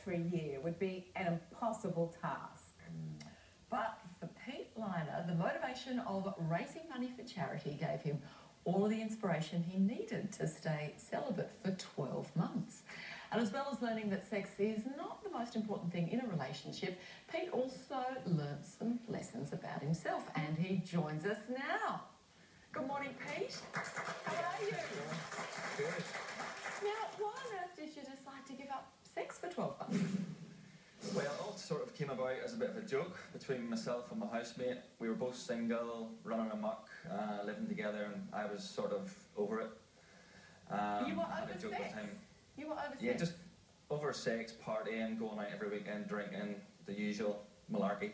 for a year would be an impossible task. But for Pete Liner, the motivation of raising money for charity gave him all of the inspiration he needed to stay celibate for 12 months. And as well as learning that sex is not the most important thing in a relationship, Pete also learnt some lessons about himself, and he joins us now. Good morning, Pete. How are you? Good. Now, why on earth did you decide to give up sex for 12 months? Well, it all sort of came about as a bit of a joke between myself and my housemate. We were both single, running amok, living together, and I was sort of over it. You were had over a joke sex? with him. You were over Yeah, sex? just over sex, partying, going out every weekend, drinking, the usual malarkey.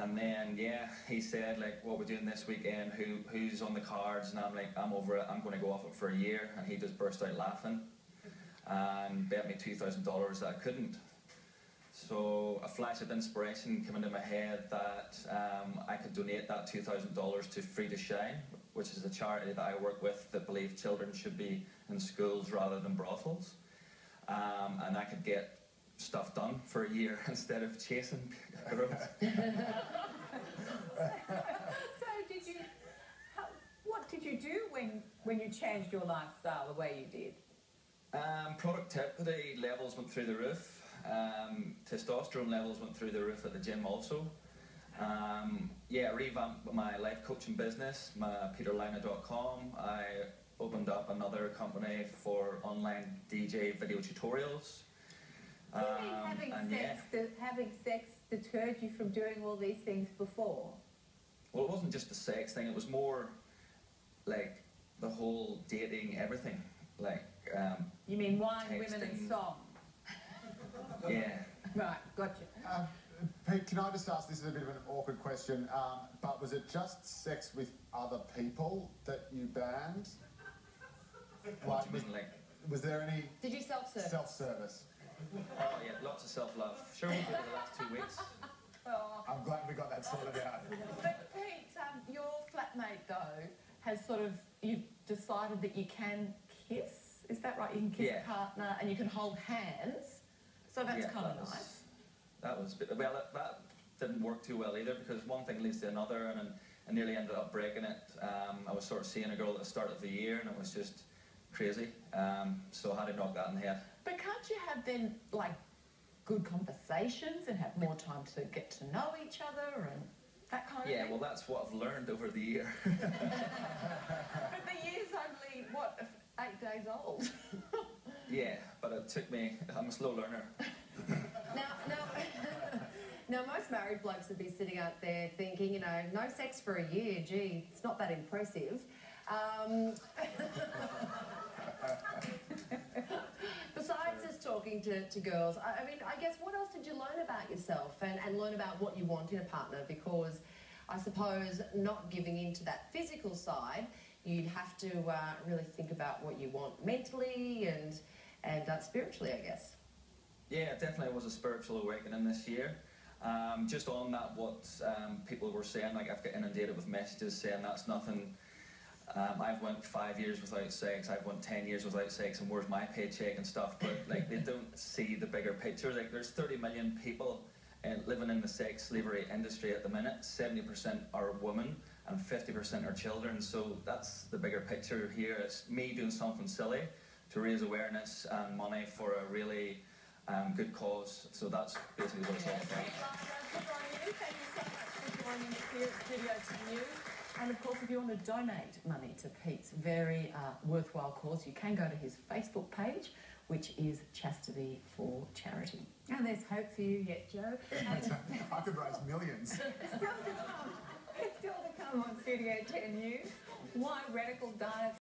And then, yeah, he said, like, what we're doing this weekend, who's on the cards? And I'm like, I'm over it, I'm going to go off it for a year. And he just burst out laughing and bet me $2,000 that I couldn't. So a flash of inspiration came into my head that I could donate that $2,000 to Free to Shine, which is a charity that I work with that believe children should be in schools rather than brothels. And I could get stuff done for a year instead of chasing girls. So what did you do when you changed your lifestyle the way you did? Productivity levels went through the roof. Testosterone levels went through the roof at the gym also. Yeah, revamped my life coaching business, my peterliner.com. I opened up another company for online DJ video tutorials. You mean having sex deterred you from doing all these things before? Well, it wasn't just the sex thing, it was more like the whole dating, everything. Like, you mean wine, texting. women and song? Yeah. Right, gotcha. Pete, can I just ask, this is a bit of an awkward question, but was it just sex with other people that you banned? What do you mean, like? Was there any... Did you self-service? Self-service. Oh yeah, lots of self-love. Sure, we did it the last 2 weeks. Oh. I'm glad we got that sorted out. But Pete, your flatmate though has sort of, you've decided that you can kiss. Is that right? You can kiss a partner and you can hold hands. So that's kind of nice. That was, well, that didn't work too well either, because one thing leads to another, and I nearly ended up breaking it. I was sort of seeing a girl at the start of the year, and it was just crazy. So I had to knock that in the head. But can't you have then, like, good conversations and have more time to get to know each other and that kind of thing? Yeah, well, that's what I've learned over the year. But the year's only, what, 8 days old? Yeah, but it took me, I'm a slow learner. Now, most married blokes would be sitting out there thinking, you know, no sex for a year, gee, it's not that impressive. Besides just talking to girls, I mean, I guess what else did you learn about yourself and learn about what you want in a partner? Because I suppose not giving in to that physical side, you'd have to really think about what you want mentally and spiritually, I guess. Yeah, definitely was a spiritual awakening this year. Just on that, what people were saying, like I've got inundated with messages saying that's nothing. I've went 5 years without sex, I've went 10 years without sex, and where's my paycheck and stuff, but like they don't see the bigger picture. Like there's 30 million people living in the sex slavery industry at the minute. 70% are women and 50% are children, so that's the bigger picture here. It's me doing something silly to raise awareness and money for a really good cause, so that's basically what it's all about. Good on you. Thank you so much for joining us here at Studio 10 News. And of course, if you want to donate money to Pete's very worthwhile cause, you can go to his Facebook page, which is Chastity for Charity. And there's hope for you yet, Joe. I could raise millions. It's still to come. It's still to come on Studio 10 News. Why radical diets